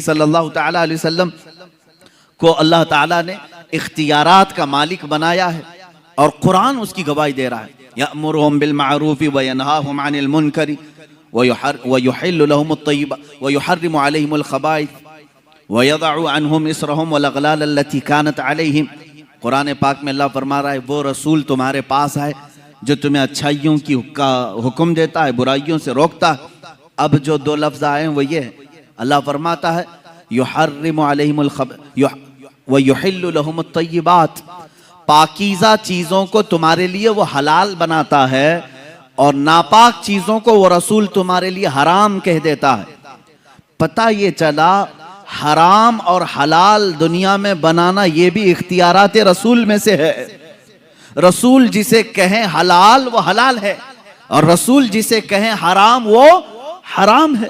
सल्लल्लाहु ताला अलैहि वसल्लम को अल्लाह ताला ने इख्तियारात का मालिक बनाया है और कुरान उसकी गवाही दे रहा है। यअमुरुहुम बिल मारूफि व यनहाहुम अनिल मुनकरि व युहिल्लु लहुमुत तय्यिबात व युहर्रिमु अलैहिमुल खबाइथ व यदअु अन्हुम इसरहुम वल अगलाल अल्लती कानत अलैहिम। कुरान पाक में अल्लाह फरमा रहा है, वो रसूल तुम्हारे पास है जो तुम्हें अच्छाइयों की का हुक्म देता है, बुराइयों से रोकता है। अब जो दो लफ्ज़ आए हैं वो ये है, अल्लाह फरमाता है युहर्रिमु अलैहिमुल व युहिल्लु लहुमुत तय्यिबात, पाकीज़ा चीज़ों को तुम्हारे लिए वो हलाल बनाता है और नापाक चीज़ों को वो रसूल तुम्हारे लिए हराम कह देता है। पता ये चला हराम और हलाल दुनिया में बनाना ये भी इख्तियारात रसूल में से है। रसूल जिसे कहें हलाल वो हलाल है और रसूल जिसे कहें हराम वो हराम है।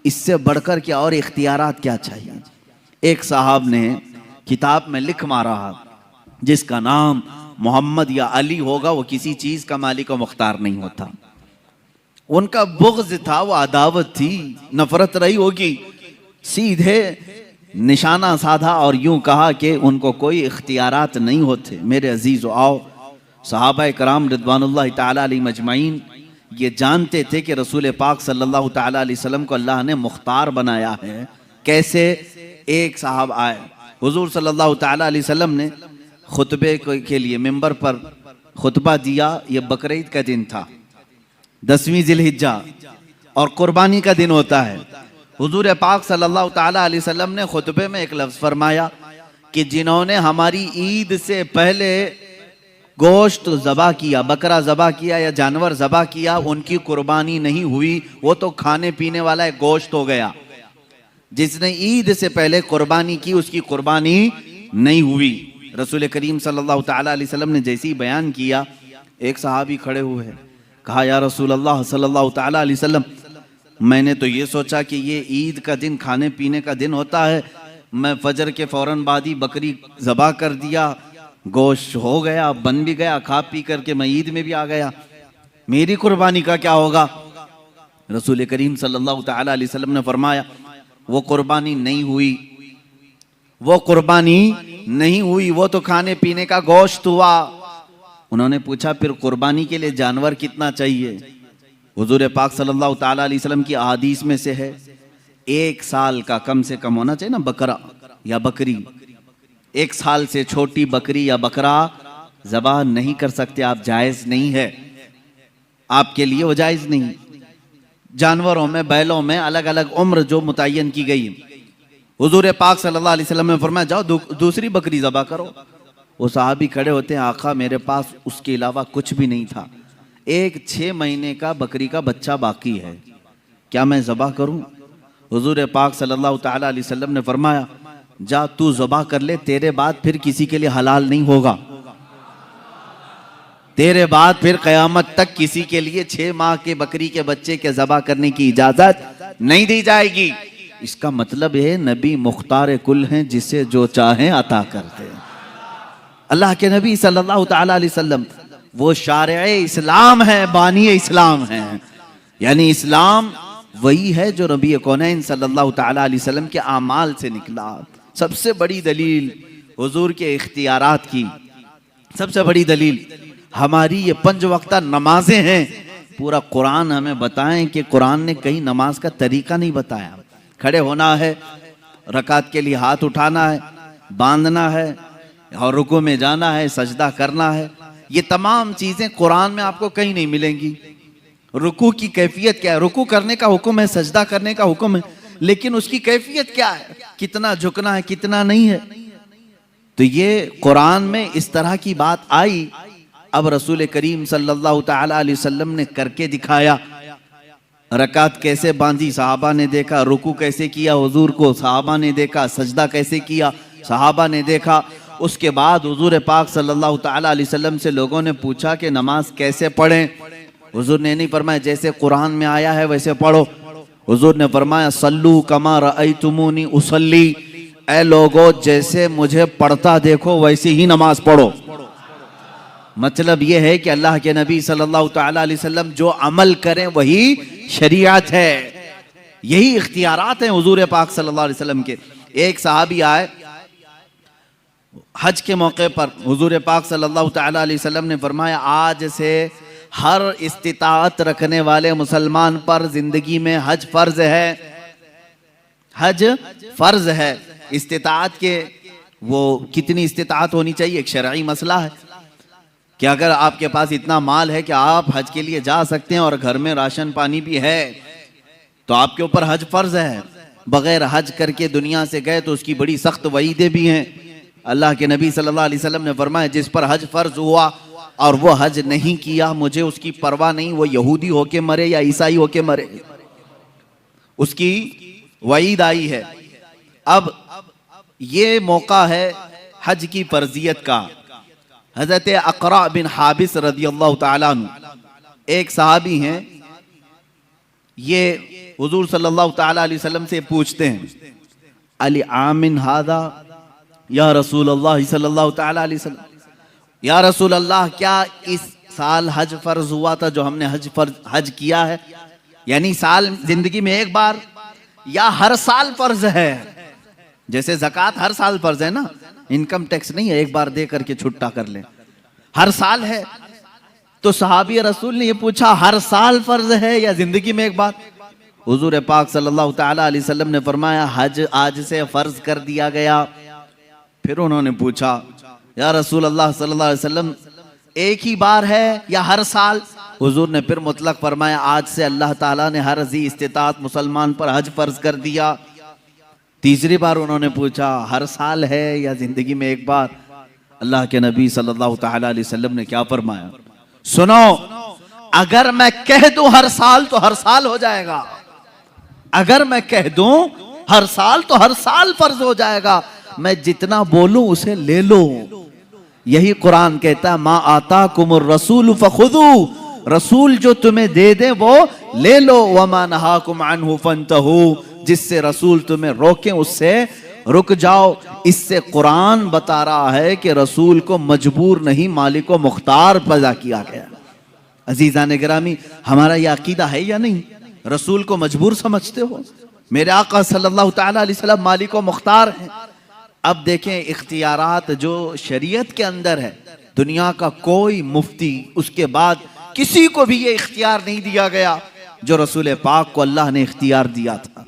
इससे बढ़कर क्या और इख्तियारात क्या चाहिए। एक साहब ने किताब में लिख मारा, जिसका नाम मोहम्मद या अली होगा वो किसी चीज का मालिक और मुख्तार नहीं होता। उनका बुग़्ज़ था, वो अदावत थी, नफरत रही होगी। सीधे निशाना साधा और यूं कहा कि उनको कोई इख्तियारात नहीं होते। मेरे अजीज़ो, आओ सहाबा कराम रिदवानुल्लाह ताला अलैहिम अजमईन ये जानते थे कि रसूल पाक सल्लल्लाहु ताला अलैहि वसल्लम को अल्लाह ने मुख्तार बनाया है। कैसे? एक साहब आए, हुजूर सल्लल्लाहु ताला अलैहि वसल्लम ने खुतबे के लिए मिंबर पर खुतबा दिया। ये बकरीद का दिन था, 10वीं ज़िलहिज्जा और कुर्बानी का दिन होता है। हुजूर पाक सल्लल्लाहु ताला अलैहि वसल्लम ने खुतबे में एक लफ्ज़ फरमाया कि जिन्होंने हमारी ईद से पहले गोश्त ज़बा किया, बकरा ज़बा किया या जानवर ज़बा किया, उनकी कुर्बानी नहीं हुई, वो तो खाने पीने वाला एक गोश्त हो गया। जिसने ईद से पहले कुर्बानी की उसकी कुर्बानी नहीं हुई। रसूल करीम सल्लल्लाहु ताला अलैहि वसल्लम ने जैसे ही बयान किया, एक सहाबी खड़े हुए, कहा या रसूल अल्लाह सल्लल्लाहु ताला अलैहि वसल्लम, मैंने तो ये सोचा कि ये ईद का दिन खाने पीने का दिन होता है, मैं फजर के फौरन बाद ही बकरी ज़बा कर दिया, गोश्त हो गया, बन भी गया, खा पी करके मैं ईद में भी आ गया, मेरी कुर्बानी का क्या होगा। रसूल करीम सल्लल्लाहु ताला अलैहि वसल्लम ने फरमाया वो कुर्बानी नहीं हुई, वो कुर्बानी नहीं हुई, वो तो खाने पीने का गोश्त हुआ। उन्होंने पूछा फिर कुर्बानी के लिए जानवर कितना चाहिए। हुजूर पाक सल्लल्लाहु ताला अलैहि वसल्लम की अहादीस में से है 1 साल का कम से कम होना चाहिए ना बकरा या बकरी। 1 साल से छोटी बकरी या बकरा ज़बा नहीं कर सकते आप, जायज़ नहीं है आपके लिए, वो जायज़ नहीं। जानवरों में, बैलों में अलग अलग उम्र जो मुतय्यन की गई। हुजूर पाक सल्लल्लाहु अलैहि वसल्लम ने फरमाया जाओ दूसरी बकरी ज़बा करो। वो साहबी खड़े होते हैं, आका मेरे पास उसके अलावा कुछ भी नहीं था, एक 6 महीने का बकरी का बच्चा बाकी है, क्या मैं ज़बा करूं? हुजूर पाक सल्लल्लाहु ताला अलैहि वसल्लम ने फरमाया जा तू ज़बा कर ले, तेरे बाद फिर किसी के लिए हलाल नहीं होगा, तेरे बाद फिर क़यामत तक किसी के लिए 6 माह के बकरी के बच्चे के ज़बा करने की इजाज़त नहीं दी जाएगी। इसका मतलब है नबी मुख्तार कुल हैं, जिसे जो चाहें अता करते हैं। अल्लाह के नबी सल्लल्लाहु ताला अलैहि वसल्लम वो शारे इस्लाम है, बानी इस्लाम है। यानी इस्लाम वही है जो नबी कौनैन सल्लल्लाहु ताला अलैहि वसल्लम के आमाल से निकला। सबसे बड़ी दलील हुजूर के इख्तियारात की, सबसे बड़ी दलील हमारी ये 5 वक्ता नमाजें हैं। पूरा कुरान हमें बताएं कि कुरान ने कहीं नमाज का तरीका नहीं बताया। खड़े होना है, रकात के लिए हाथ उठाना है, बांधना है और रुकू में जाना है, सजदा करना है, ये तमाम चीजें कुरान में आपको कहीं नहीं मिलेंगी। रुकू की कैफियत क्या है? रुकू करने का हुक्म है, सजदा करने का हुक्म है, लेकिन उसकी कैफियत क्या है, कितना झुकना है, कितना नहीं है। तो ये कुरान में इस तरह की बात आई। अब रसूल करीम सल्लल्लाहु ताला अलैहि वसल्लम ने करके दिखाया। रकात कैसे बांधी सहाबा ने देखा, रुकू कैसे किया हुजूर को सहाबा ने देखा, सजदा कैसे किया सहाबा ने देखा। उसके बाद हुजूर पाक सल्लल्लाहु ताला अलैहि वसल्लम से लोगों ने पूछा कि नमाज कैसे पढ़ें। हुजूर ने नहीं फरमाया जैसे कुरान में आया है वैसे पढ़ो। हुजूर ने फरमाया सल्लू कमा रअयतुमूनी उसल्ली, ऐ लोगो जैसे मुझे पढ़ता देखो वैसे ही नमाज पढ़ो। मतलब यह है कि अल्लाह के नबी सल्लल्लाहु ताला अलैहि वसल्लम जो अमल करें वही शरीयत है। यही इख्तियारात हैं हुजूर पाक सल्लल्लाहु अलैहि वसल्लम के। एक सहाबी आए हज के मौके पर, हुजूर पाक सल्लल्लाहु ताला अलैहि वसल्लम ने फरमाया आज से हर इस्तिताअत रखने वाले मुसलमान पर जिंदगी में हज फर्ज है। हज फर्ज है। इस्तिताअत के वो कितनी इस्तिताअत होनी चाहिए एक शरई मसला है कि अगर आपके पास इतना माल है कि आप हज के लिए जा सकते हैं और घर में राशन पानी भी है तो आपके ऊपर हज फर्ज है। बगैर हज करके दुनिया से गए तो उसकी बड़ी सख्त वईदें भी हैं। अल्लाह के नबी सल्लल्लाहु अलैहि वसल्लम ने फरमाया जिस पर हज फर्ज हुआ और वो हज नहीं किया मुझे उसकी परवाह नहीं, वो यहूदी होके मरे या ईसाई होके मरे, उसकी वईद आई है। अब ये मौका है हज की फर्जियत का। हजरत अक़रा बिन हाबिस रदियल्लाहु ताला अन्हु एक सहाबी हैं, ये हुजूर सल्लल्लाहु ताला अलैहि वसल्लम से पूछते हैं अली आमिन हादा या रसूल अल्लाह सल्लल्लाहु ताला अलैहि वसल्लम, या रसूल अल्लाह क्या इस साल हज फर्ज हुआ था जो हमने हज किया है, यानी साल जिंदगी में एक बार या हर साल फर्ज है? जैसे ज़कात हर साल फर्ज है ना, इनकम टैक्स नहीं है एक बार दे करके छुट्टा कर ले, हर साल है। तो सहाबी रसूल ने ये पूछा हर साल फर्ज है या जिंदगी में एक बार? हुजूर पाक सल्लल्लाहु ताला अलैहि वसल्लम ने फरमाया हज आज से फर्ज कर दिया गया। फिर उन्होंने पूछा या रसूल अल्लाह सल्लल्लाहु अलैहि वसल्लम एक ही बार है या हर साल? हुजूर ने फिर मुतलक फरमाया आज से अल्लाह ताला ने हर ज़ी इस्तिताअत मुसलमान पर हज फर्ज कर दिया। तीसरी बार उन्होंने पूछा हर साल है या जिंदगी में एक बार? अल्लाह के नबी सल्लल्लाहु ताला अलैहि वसल्लम ने क्या फरमाया, सुनो अगर मैं कह दूं हर साल तो हर साल हो जाएगा, अगर मैं कह दूं हर साल तो हर साल फर्ज हो जाएगा, मैं जितना बोलूं उसे ले लो। यही कुरान कहता है मा आता कुमुर रसूल फखुदू, रसूल जो तुम्हें दे दे वो ले लो, वमा नहाकुम अन्हु फंतहू, जिससे रसूल तुम्हें रोके उससे रुक जाओ। इससे कुरान बता रहा है कि रसूल को मजबूर नहीं मालिक व मुख्तार पैदा किया गया। अजीज़ान गिरामी, हमारा यह अकीदा है या नहीं? रसूल को मजबूर समझते हो? मेरे आका सल्लल्लाहु ताला अलैहि वसल्लम मालिक व मुख्तार हैं। अब देखें इख्तियारात जो शरीयत के अंदर है, दुनिया का कोई मुफ्ती उसके बाद किसी को भी ये इख्तियार नहीं दिया गया जो रसूल पाक को अल्लाह ने इख्तियार दिया था।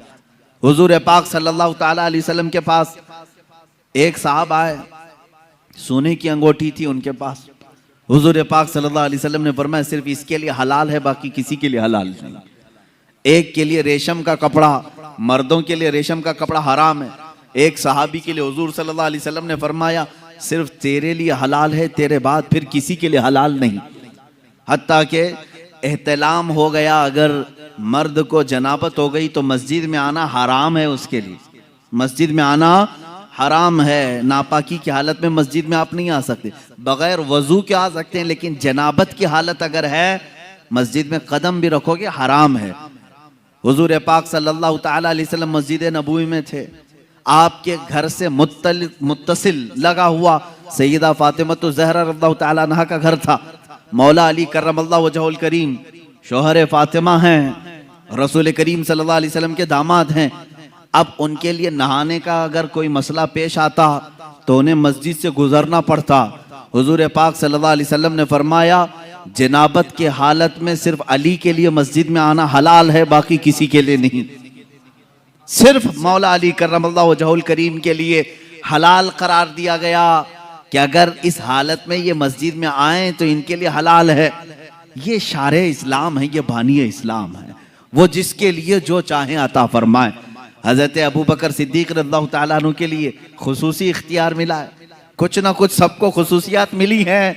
हुजूर पाक सल्लल्लाहु ताला अलैहि वसल्लम के पास एक साहब आए, सोने की अंगूठी थी उनके पास। हुजूर पाक सल्लल्लाहु अलैहि वसल्लम ने फरमाया सिर्फ इसके लिए हलाल है, बाकी किसी के लिए हलाल नहीं। एक के लिए रेशम का कपड़ा, मर्दों के लिए रेशम का कपड़ा हराम है। एक सहाबी के लिए हुजूर सल्लल्लाहु अलैहि वसल्लम ने फरमाया सिर्फ तेरे लिए हलाल है, तेरे बाद फिर किसी के लिए हलाल नहीं। हत्ता के एहतलाम हो गया, अगर मर्द को जनाबत हो गई तो मस्जिद में आना हराम है, उसके लिए मस्जिद में आना हराम है। नापाकी की हालत में मस्जिद में आप नहीं आ सकते, बगैर वजू के आ सकते हैं, लेकिन जनाबत की हालत अगर है मस्जिद में कदम भी रखोगे हराम है। हुजूर पाक सल्लल्लाहु ताला अलैहि वसल्लम मस्जिद नबवी में थे, आपके घर से मुत्तसिल लगा हुआ सैयदा फातिमा ज़हरा रज़ियल्लाहु ताला अन्हा का घर था। मौला अली करमल्लाहु वजहुल करीम शौहर फातिमा हैं, रसूल करीम सल्लल्लाहु अलैहि वसल्लम के दामाद हैं। अब उनके लिए नहाने का अगर कोई मसला पेश आता तो उन्हें मस्जिद से गुजरना पड़ता। हुजूर पाक सल्लल्लाहु अलैहि वसल्लम ने फरमाया जनाबत के हालत में सिर्फ अली के लिए मस्जिद में आना हलाल है, बाकी किसी के लिए नहीं। सिर्फ मौला अली करमल्लाहु वजहुल करीम के लिए हलाल करार दिया गया कि अगर इस हालत में ये मस्जिद में आए तो इनके लिए हलाल है। ये शारे इस्लाम है, ये बानी इस्लाम है, वो जिसके लिए जो चाहे अता फरमाए। हजरत अबू बकर सिद्दीक रज़ियल्लाहु ताला अन्हु के लिए खुसूसी इख्तियार मिला है, कुछ ना कुछ सबको खुसूसियात मिली हैं।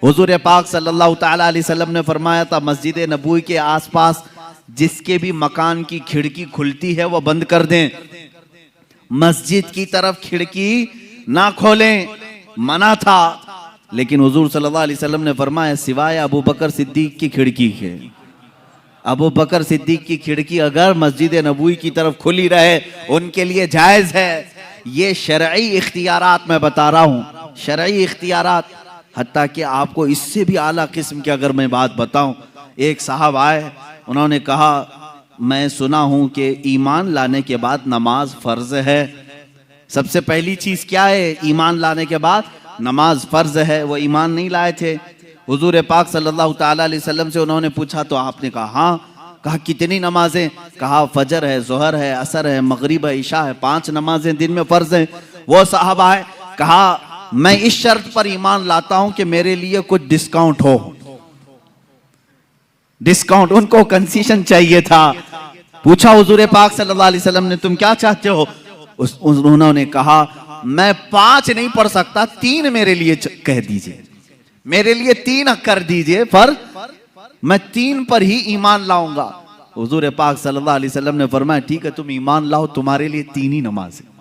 हुजूर पाक सल्लल्लाहु ताला अलैहि वसल्लम ने फरमाया था मस्जिद नबवी के आसपास जिसके भी मकान की खिड़की खुलती है वो बंद कर दें, मस्जिद की तरफ खिड़की ना खोलें, मना था। लेकिन हुजूर सल्लल्लाहु अलैहि वसल्लम ने फरमाया सिवाय अबू बकर सिद्दीक की खिड़की के, अबू बकर सिद्दीक की खिड़की अगर मस्जिद नबवी की तरफ खुली रहे उनके लिए जायज है। ये शरई इख्तियारात मैं बता रहा हूँ, शरई इख्तियारात। हत्ता कि आपको इससे भी आला किस्म की अगर मैं बात बताऊं, एक साहब आए, उन्होंने कहा मैं सुना हूं कि ईमान लाने के बाद नमाज फर्ज है। सबसे पहली चीज क्या है? ईमान लाने के बाद नमाज फर्ज है। वो ईमान नहीं लाए थे। हुजूर पाक सल्लल्लाहु ताला अलैहि वसल्लम से उन्होंने पूछा तो आपने कहा हाँ। कहा कितनी नमाजें? कहा फजर है, जोहर है, असर है, मगरिब है, इशा है, 5 नमाजें दिन में फर्ज है। वो साहबा है, कहा मैं इस शर्त पर ईमान लाता हूं कि मेरे लिए कुछ डिस्काउंट हो। डिस्काउंट, उनको कंसेशन चाहिए था। पूछा हुजूर पाक सल्लल्लाहु अलैहि वसल्लम ने तुम क्या चाहते हो? उन्होंने कहा मैं 5 नहीं पढ़ सकता, 3 मेरे लिए कह दीजिए, मेरे लिए 3 कर दीजिए, पर मैं 3 पर ही ईमान लाऊंगा। हुजूर पाक सल्लल्लाहु अलैहि वसल्लम ने फरमाया ठीक है तुम ईमान लाओ, तुम्हारे लिए 3 ही नमाज है।